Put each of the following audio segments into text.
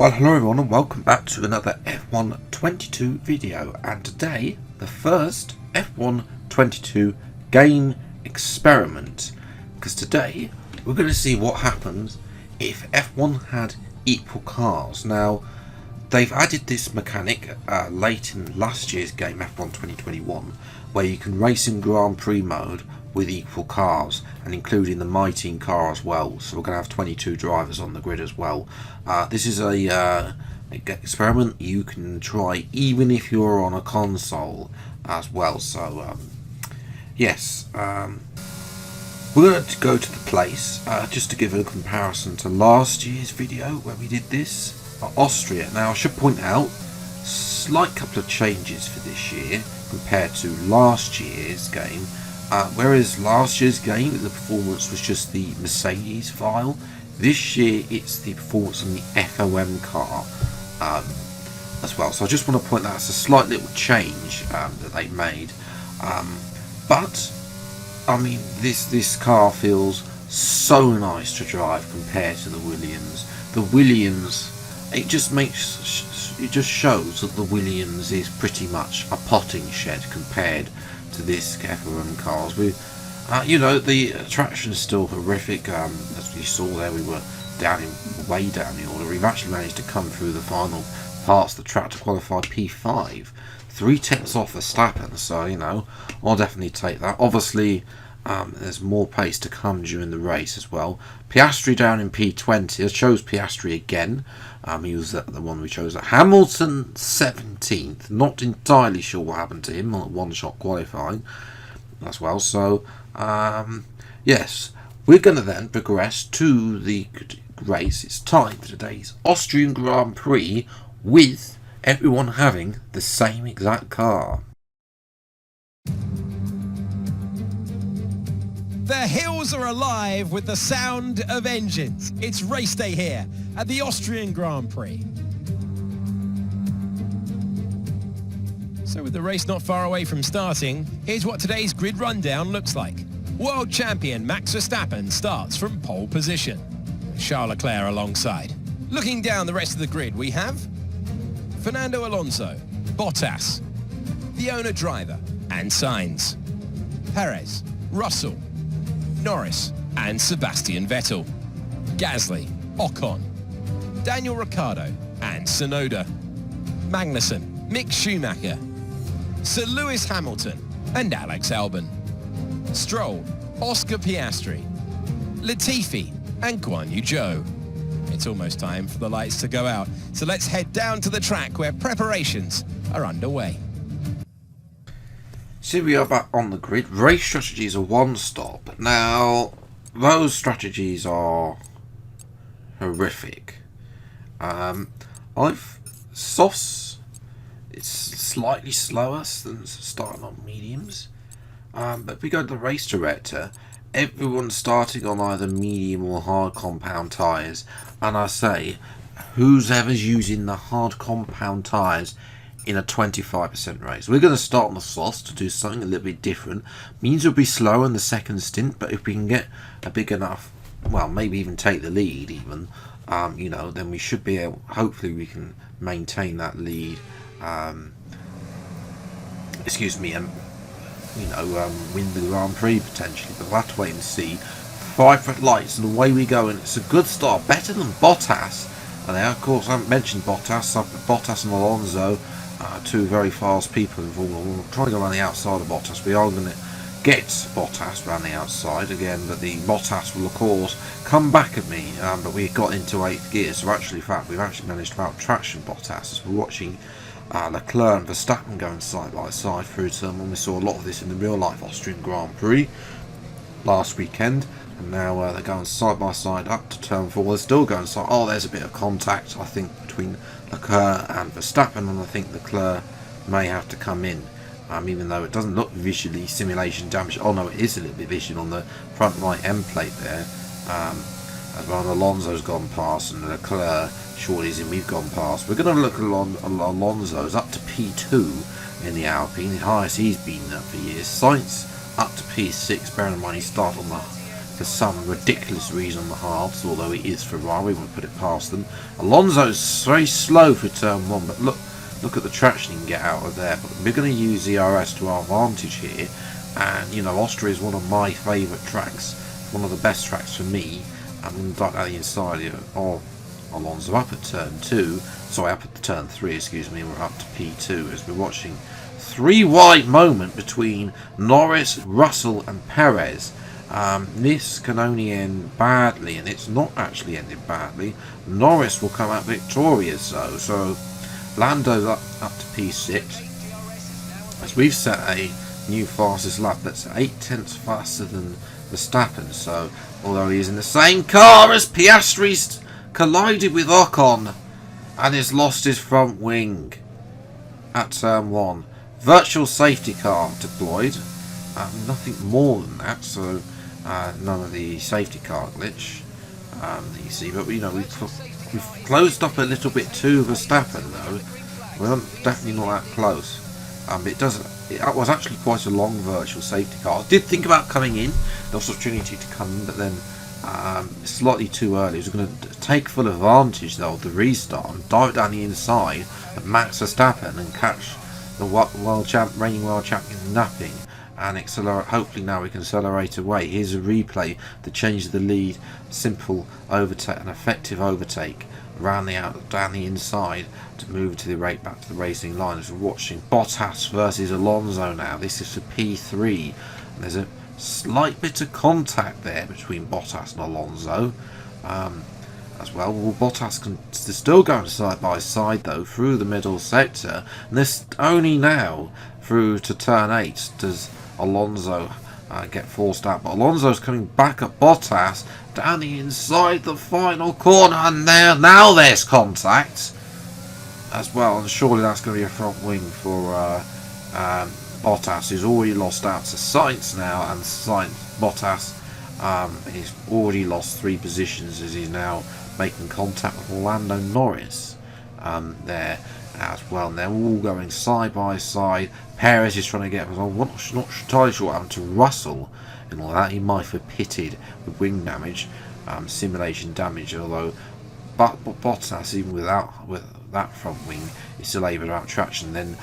Well, hello everyone and welcome back to another F1 22 video, and today the first F1 22 game experiment, because today we're going to see what happens if F1 had equal cars. Now they've added this mechanic late in last year's game F1 2021 where you can race in Grand Prix mode with equal cars, and including the My Team car as well. So we're going to have 22 drivers on the grid as well. This is a experiment you can try even if you're on a console as well. So yes, we're going to go to the place just to give a comparison to last year's video where we did this, Austria. Now I should point out slight couple of changes for this year compared to last year's game. Whereas last year's game the performance was just the Mercedes file, this year it's the performance on the FOM car as well. So I just want to point out it's a slight little change that they made, but I mean this car feels so nice to drive compared to the Williams. The Williams, it just shows that the Williams is pretty much a potting shed compared to this FOM cars. You know, the traction is still horrific. As we saw there, we were way down the order. We've actually managed to come through the final parts of the track to qualify P5, 3/10 off Verstappen. So you know, I'll definitely take that. Obviously, there's more pace to come during the race as well. Piastri down in P20. I chose Piastri again. He was the one we chose. Hamilton 17th. Not entirely sure what happened to him on one-shot qualifying as well. So yes, we're going to then progress to the race. It's time for today's Austrian Grand Prix with everyone having the same exact car. The hills are alive with the sound of engines. It's race day here at the Austrian Grand Prix. So with the race not far away from starting, here's what today's grid rundown looks like. World champion Max Verstappen starts from pole position, with Charles Leclerc alongside. Looking down the rest of the grid, we have Fernando Alonso, Bottas, the owner driver, and Sainz, Perez, Russell, Norris and Sebastian Vettel, Gasly, Ocon, Daniel Ricciardo and Tsunoda, Magnussen, Mick Schumacher, Sir Lewis Hamilton and Alex Albon, Stroll, Oscar Piastri, Latifi and Guan Yu Zhou. It's almost time for the lights to go out, so let's head down to the track where preparations are underway. So we are back on the grid. Race strategies are one stop. Now, those strategies are horrific. Softs, it's slightly slower than starting on mediums. But if we go to the race director, everyone's starting on either medium or hard compound tyres. And I say, who's ever's using the hard compound tyres in a 25% race? We're going to start on the softs to do something a little bit different. Means we'll be slower in the second stint, but if we can get a big enough, well, maybe even take the lead even, you know, then we should be able, hopefully we can maintain that lead, excuse me, and you know, win the Grand Prix potentially, but we'll have to wait and see. 5 red lights and away we go, and it's a good start, better than Bottas. And now, of course, I haven't mentioned Bottas and Alonso, two very fast people involved. We'll try to go around the outside of Bottas. We are going to get Bottas around the outside again, but the Bottas will, of course, come back at me. But we got into 8th gear, so actually, in fact, we've actually managed to out-traction Bottas as we're watching Leclerc and Verstappen going side by side through turn one. We saw a lot of this in the real-life Austrian Grand Prix last weekend. And now they're going side by side up to turn 4. They're still going side. Oh, there's a bit of contact, I think, between Leclerc and Verstappen, and I think Leclerc may have to come in, even though it doesn't look visually simulation damage. Oh no, it is a little bit vision on the front right end plate there. As well, Alonso's gone past, and Leclerc shortly is in. We've gone past. We're going to look at Alonso's up to P2 in the Alpine, the highest he's been there for years. Sainz up to P6. Bearing in mind he started on the for some ridiculous reason on the halves, although it is Ferrari, we'll put it past them. Alonso's very slow for turn 1, but look at the traction he can get out of there. But we're going to use the DRS to our advantage here, and you know, Austria is one of my favourite tracks, one of the best tracks for me. I'm going to dart down the inside here of Alonso up at turn 2, sorry, up at turn 3, excuse me, and we're up to P2 as we're watching 3 wide moment between Norris, Russell and Perez. This can only end badly, and it's not actually ended badly. Norris will come out victorious though, so Lando's up to P6 as we've set a new fastest lap that's 8/10 faster than Verstappen. So although he's in the same car as Piastri's collided with Ocon and has lost his front wing at turn 1. Virtual safety car deployed, nothing more than that, so none of the safety car glitch that you see, but you know, we've closed up a little bit to Verstappen though. We're definitely not that close. It was actually quite a long virtual safety car. I did think about coming in, there was an opportunity to come in, but then slightly too early. He was going to take full advantage though of the restart and dive down the inside of Max Verstappen and catch the reigning world champion napping and accelerate. Hopefully now we can accelerate away. Here's a replay to change the lead. Simple overtake, an effective overtake around down the inside to move to the back to the racing line. As we're watching Bottas versus Alonso now. This is for P3. And there's a slight bit of contact there between Bottas and Alonso as well. Bottas can still going side by side though through the middle sector, and this only now through to turn 8 does Alonso get forced out, but Alonso's coming back at Bottas down the inside the final corner, and now there's contact as well, and surely that's going to be a front wing for Bottas, who's already lost out to Sainz now, and Bottas he's already lost 3 positions as he's now making contact with Lando Norris there as well, and they're all going side by side. Perez is trying to get, I'm not entirely sure what happened to Russell and all that. He might have pitted with wing damage, simulation damage, although Bottas, even with that front wing, is still able to out traction. Then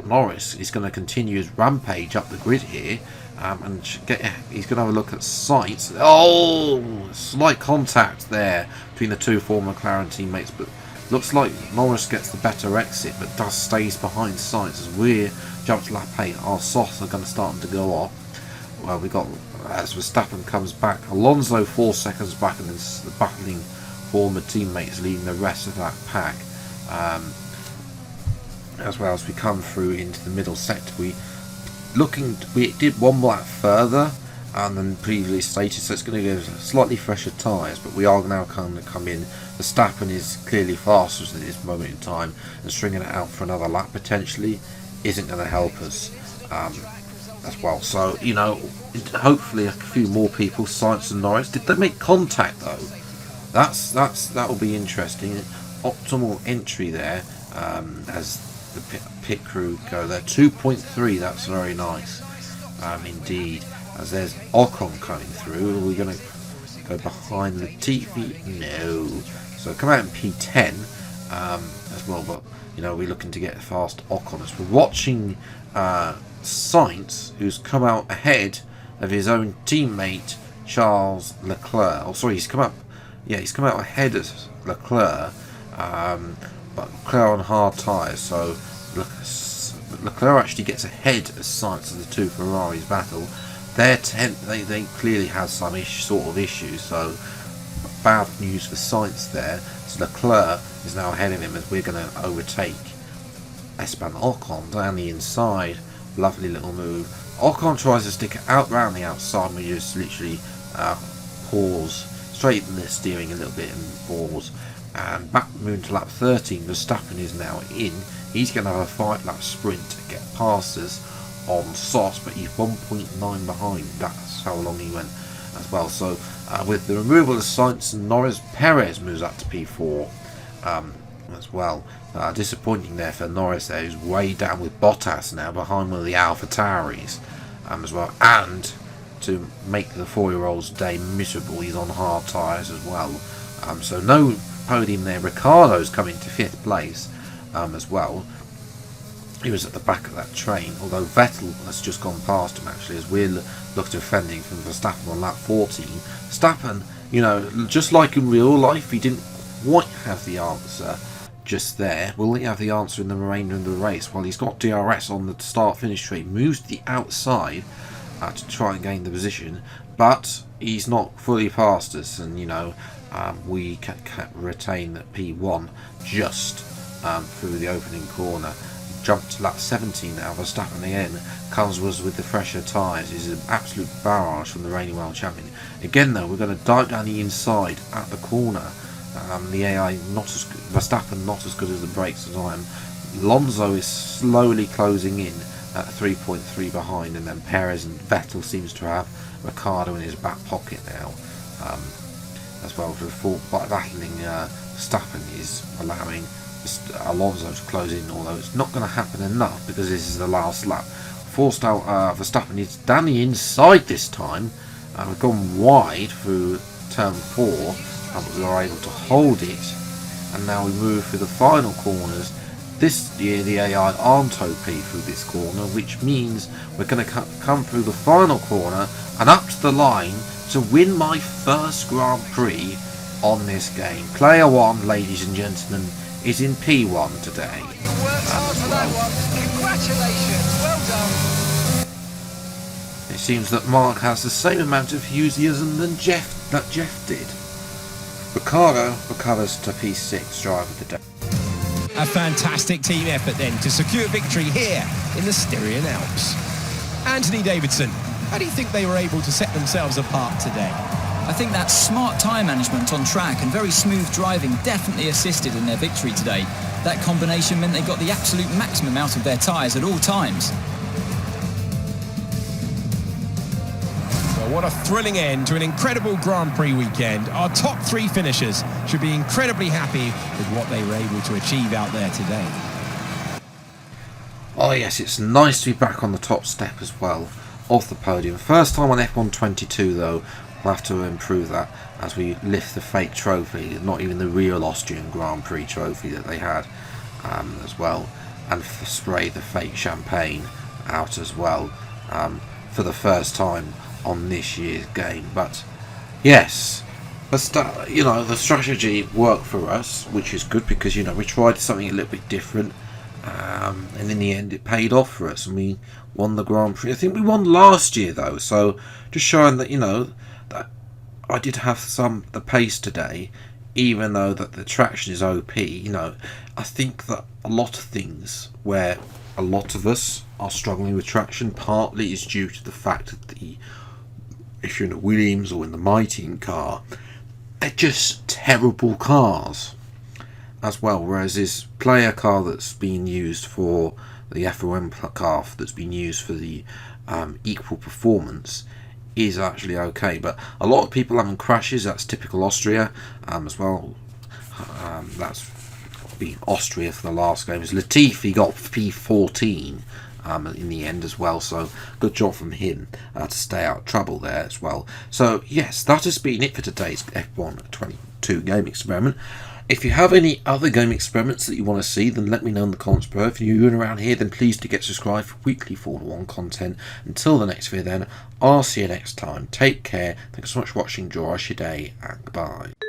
Norris is going to continue his rampage up the grid here, and he's going to have a look at Sainz. Oh, slight contact there between the 2 former McLaren teammates, but looks like Norris gets the better exit, but stays behind Sainz as we jump to lap 8. Our softs are going to start to go off. Well, we got as Verstappen comes back, Alonso 4 seconds back, and then the battling former teammates leading the rest of that pack. As well as we come through into the middle sector, we did 1 lap further than previously stated, so it's going to give slightly fresher tyres, but we are now going to come in. Verstappen is clearly faster at this moment in time, and stringing it out for another lap potentially isn't going to help us as well. So, you know, hopefully a few more people, Sainz and Norris. Did they make contact though? That will be interesting. Optimal entry there as the pit crew go there. 2.3, that's very nice indeed. As there's Ocon coming through. Are we going to go behind the TV? No. So come out in P10 as well, but you know, we're looking to get fast Ocon as we're watching Sainz, who's come out ahead of his own teammate Charles Leclerc. Oh, sorry, he's come out ahead of Leclerc, but Leclerc on hard tyres, so Leclerc actually gets ahead of Sainz of the 2 Ferraris battle. They clearly have some sort of issues, so bad news for Sainz there. So Leclerc is now ahead of him as we're going to overtake Esteban Ocon down the inside. Lovely little move. Ocon tries to stick it out round the outside, and we just literally pause, straighten the steering a little bit and pause. And back moving to lap 13, Verstappen is now in. He's going to have a 5-lap sprint to get past us on Sauce, but he's 1.9 behind. That's how long he went as well. So with the removal of Sainz and Norris, Perez moves up to P4 as well. Disappointing there for Norris there, who's way down with Bottas now behind one of the AlphaTauris as well. And to make the 4-year-old's day miserable. He's on hard tyres as well. So no podium there. Ricciardo's coming to 5th place as well. He was at the back of that train, although Vettel has just gone past him actually, as we're looked defending from Verstappen on lap 14. Verstappen, you know, just like in real life, he didn't quite have the answer just there. Will he have the answer in the remainder of the race? Well, he's got DRS on the start-finish straight, moves to the outside to try and gain the position, but he's not fully past us, and you know, we can retain that P1 just through the opening corner. Jumped to lap 17 now. Verstappen again comes with the fresher tyres. He's an absolute barrage from the reigning world champion. Again though, we're going to dive down the inside at the corner. The AI not as good, Verstappen not as good as the brakes as I am. Alonso is slowly closing in at 3.3 behind, and then Perez and Vettel seems to have Ricciardo in his back pocket now. As well, for battling Verstappen is allowing Alonso to close in, although it's not going to happen enough because this is the last lap. Forced out Verstappen. It's down the inside this time. We've gone wide through turn 4, but we are able to hold it, and now we move through the final corners. This year the AI aren't OP through this corner, which means we're going to come through the final corner and up to the line to win my first Grand Prix on this game. Player 1, ladies and gentlemen, is in P1 today. You worked hard for that one. Congratulations, well done. It seems that Mark has the same amount of enthusiasm than Jeff did. Ricciardo recovers to P6, driver of the day. A fantastic team effort then to secure victory here in the Styrian Alps. Anthony Davidson, how do you think they were able to set themselves apart today? I think that smart tyre management on track and very smooth driving definitely assisted in their victory today. That combination meant they got the absolute maximum out of their tyres at all times. Well, what a thrilling end to an incredible Grand Prix weekend. Our top 3 finishers should be incredibly happy with what they were able to achieve out there today. Oh yes, it's nice to be back on the top step as well, off the podium. First time on F1 22 though. We'll have to improve that as we lift the fake trophy, not even the real Austrian Grand Prix trophy that they had as well, and spray the fake champagne out as well for the first time on this year's game. But yes, you know, the strategy worked for us, which is good because, you know, we tried something a little bit different, and in the end it paid off for us and we won the Grand Prix. I think we won last year though, so just showing that, you know, that I did have the pace today, even though that the traction is OP. You know, I think that a lot of things where a lot of us are struggling with traction partly is due to the fact that if you're in a Williams or in the Mighty car, they're just terrible cars as well, whereas this player car that's been used for the FOM car that's been used for the equal performance is actually okay. But a lot of people having crashes, that's typical Austria as well. That's been Austria for the last games. Latifi got P14 in the end as well, so good job from him to stay out of trouble there as well. So yes, that has been it for today's F1 22 game experiment. If you have any other game experiments that you want to see, then let me know in the comments below. If you're around here, then please do get subscribed for weekly Formula 1 content. Until the next video then, I'll see you next time. Take care. Thanks so much for watching. Enjoy your day, and goodbye.